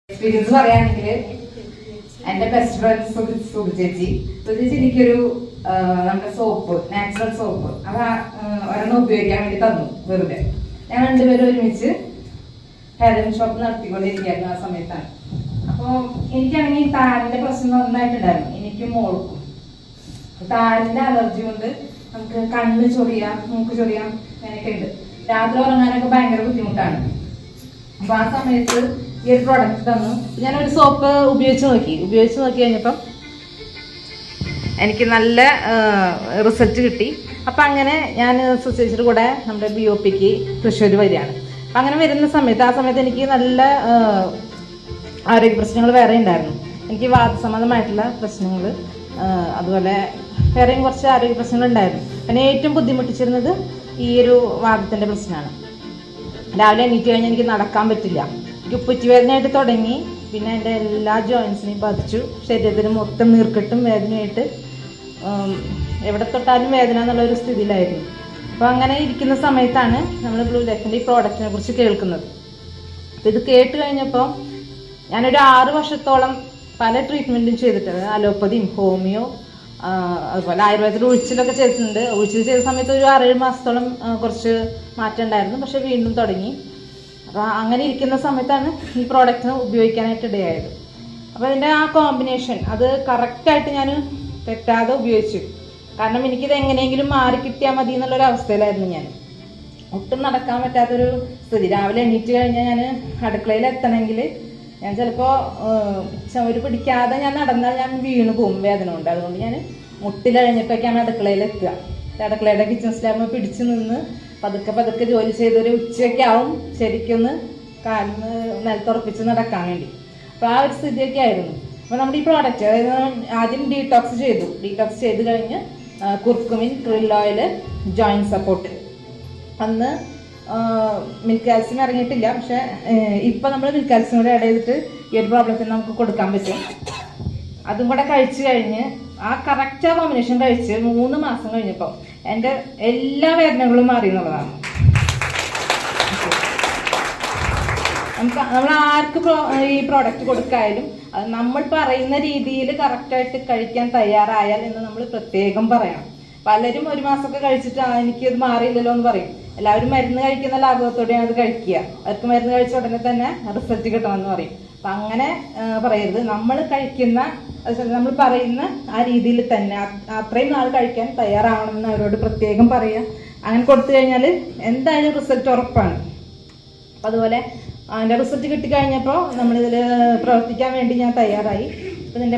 Experience പറയുകയാണെങ്കിൽ എൻ്റെ best friend Sudhi ചേച്ചി എനിക്കൊരു നമ്മുടെ സോപ്പ്, നാച്ചുറൽ സോപ്പ്, അത് ഒരെണ്ണം ഉപയോഗിക്കാൻ വേണ്ടി തന്നു വെറുതെ. ഞാൻ രണ്ടുപേരും ഒരുമിച്ച് ഹെയർ ഷോപ്പ് നടത്തിക്കൊണ്ടിരിക്കുകയായിരുന്നു ആ സമയത്താണ്. അപ്പോൾ എനിക്കാണെങ്കിൽ താരൻ്റെ പ്രശ്നം നന്നായിട്ടുണ്ടായിരുന്നു, എനിക്കും മോൾക്കും. താരൻ്റെ അലർജി കൊണ്ട് നമുക്ക് കണ്ണ് ചൊറിയാം, മൂക്ക് ചൊറിയാം, അങ്ങനെയൊക്കെ ഉണ്ട്. രാത്രി ഉറങ്ങാനൊക്കെ ഭയങ്കര ബുദ്ധിമുട്ടാണ്. അപ്പൊ ആ സമയത്ത് ഈ ഒരു പ്രോഡക്റ്റ് തന്നു. ഞാനൊരു സോപ്പ് ഉപയോഗിച്ച് നോക്കി കഴിഞ്ഞപ്പം എനിക്ക് നല്ല റിസൾട്ട് കിട്ടി. അപ്പം അങ്ങനെ ഞാൻ സുചേച്ചിയുടെ കൂടെ നമ്മുടെ BOPക്ക് തൃശ്ശൂർ വരികയാണ്. അപ്പം അങ്ങനെ വരുന്ന സമയത്ത് ആ സമയത്ത് എനിക്ക് നല്ല ആരോഗ്യ പ്രശ്നങ്ങൾ വേറെ ഉണ്ടായിരുന്നു. എനിക്ക് വാദസംബന്ധമായിട്ടുള്ള പ്രശ്നങ്ങൾ, അതുപോലെ വേറെയും കുറച്ച് ആരോഗ്യ പ്രശ്നങ്ങൾ ഉണ്ടായിരുന്നു. പിന്നെ ഏറ്റവും ബുദ്ധിമുട്ടിച്ചിരുന്നത് ഈ ഒരു വാദത്തിൻ്റെ പ്രശ്നമാണ്. രാവിലെ എണീറ്റ് കഴിഞ്ഞാൽ എനിക്ക് നടക്കാൻ പറ്റില്ല. എനിക്ക് ഉപ്പുറ്റുവേദനയായിട്ട് തുടങ്ങി, പിന്നെ എൻ്റെ എല്ലാ ജോയിൻസിനെയും ബാധിച്ചു. ശരീരത്തിന് മൊത്തം നീർക്കെട്ടും വേദനയായിട്ട് എവിടെ തൊട്ടാലും വേദന എന്നുള്ളൊരു സ്ഥിതിയിലായിരുന്നു. അപ്പോൾ അങ്ങനെ ഇരിക്കുന്ന സമയത്താണ് നമ്മൾ ബ്ലൂ ലൈഫിൻ്റെ ഈ പ്രോഡക്റ്റിനെ കുറിച്ച് കേൾക്കുന്നത്. അപ്പോൾ ഇത് കേട്ട് കഴിഞ്ഞപ്പോൾ ഞാനൊരു 6 വർഷത്തോളം പല ട്രീറ്റ്മെൻറ്റും ചെയ്തിട്ടുണ്ട്. അലോപ്പതിയും ഹോമിയോ, അതുപോലെ ആയുർവേദത്തിൽ ഉഴിച്ചിലൊക്കെ ചെയ്തിട്ടുണ്ട്. ഉഴിച്ചിൽ ചെയ്ത സമയത്ത് ഒരു 6-7 മാസത്തോളം കുറച്ച് മാറ്റം ഉണ്ടായിരുന്നു. പക്ഷെ വീണ്ടും തുടങ്ങി. അപ്പോൾ അങ്ങനെ ഇരിക്കുന്ന സമയത്താണ് ഈ പ്രോഡക്റ്റ് ഉപയോഗിക്കാനായിട്ട് ഇടയായത്. അപ്പോൾ അതിൻ്റെ ആ കോമ്പിനേഷൻ അത് കറക്റ്റായിട്ട് ഞാൻ തെറ്റാതെ ഉപയോഗിച്ചു. കാരണം എനിക്കിത് എങ്ങനെയെങ്കിലും മാറി കിട്ടിയാൽ മതി എന്നുള്ളൊരു അവസ്ഥയിലായിരുന്നു ഞാൻ. ഒട്ടും നടക്കാൻ പറ്റാത്തൊരു സ്ഥിതി. രാവിലെ എണീറ്റ് കഴിഞ്ഞാൽ ഞാൻ അടുക്കളയിൽ എത്തണമെങ്കിൽ ഞാൻ ചിലപ്പോൾ ചുമര് പിടിക്കാതെ ഞാൻ നടന്നാൽ ഞാൻ വീണ് പോകും വേദന കൊണ്ട്. അതുകൊണ്ട് ഞാൻ മുട്ടിലഴിഞ്ഞിട്ടൊക്കെയാണ് അടുക്കളയിൽ എത്തുക. അടുക്കളയുടെ കിച്ചൺ സ്ലാബ് പിടിച്ച് നിന്ന് പതുക്കെ ജോലി ചെയ്തൊരു ഉച്ചയൊക്കെ ആവും ശരിക്കൊന്ന് കാലിന് നിലത്തുറപ്പിച്ച് നടക്കാൻ വേണ്ടി. അപ്പോൾ ആ ഒരു സ്ഥിതിയൊക്കെ ആയിരുന്നു. അപ്പോൾ നമ്മുടെ ഈ പ്രോഡക്റ്റ് ആദ്യം ഡീടോക്സ് ചെയ്ത് കഴിഞ്ഞ് curcumin, krill oil, joint support. അന്ന് മിൽക്ക് കാൽസ്യം ഇറങ്ങിയിട്ടില്ല. പക്ഷെ ഇപ്പം നമ്മൾ മിൽക്ക് കാൽസ്യം കൂടെ ആഡ് ചെയ്തിട്ട് ഈ ഒരു പ്രോബ്ലത്തിന് നമുക്ക് കൊടുക്കാൻ പറ്റും. അതും കൂടെ കഴിച്ചു കഴിഞ്ഞ് ആ കറക്റ്റ് ആ കോമ്പിനേഷൻ കഴിച്ച് 3 മാസം കഴിഞ്ഞപ്പോൾ എൻ്റെ എല്ലാ വേദനകളും മാറി എന്നുള്ളതാണ്. നമ്മൾ ആർക്ക് ഈ പ്രോഡക്റ്റ് കൊടുക്കായാലും അത് നമ്മൾ പറയുന്ന രീതിയിൽ കറക്റ്റായിട്ട് കഴിക്കാൻ തയ്യാറായാൽ എന്ന് നമ്മൾ പ്രത്യേകം പറയണം. പലരും 1 മാസമൊക്കെ കഴിച്ചിട്ട് എനിക്കത് മാറിയില്ലല്ലോ എന്ന് പറയും. എല്ലാവരും മരുന്ന് കഴിക്കുന്ന ലാഘവത്തോടെയാണ് അത് കഴിക്കുക. അവർക്ക് മരുന്ന് കഴിച്ച ഉടനെ തന്നെ റിസൾട്ട് കിട്ടണമെന്ന് പറയും. അപ്പം അങ്ങനെ പറയരുത്. നമ്മൾ കഴിക്കുന്ന, നമ്മൾ പറയുന്ന ആ രീതിയിൽ തന്നെ അത്രയും നാൾ കഴിക്കാൻ തയ്യാറാവണമെന്ന് അവരോട് പ്രത്യേകം പറയുക. അങ്ങനെ കൊടുത്തു കഴിഞ്ഞാൽ എന്തായാലും റിസൾട്ട് ഉറപ്പാണ്. അപ്പം അതുപോലെ അതിൻ്റെ റിസൾട്ട് കിട്ടിക്കഴിഞ്ഞപ്പോൾ നമ്മളിതിൽ പ്രവർത്തിക്കാൻ വേണ്ടി ഞാൻ തയ്യാറായി. അപ്പം ഇതിൻ്റെ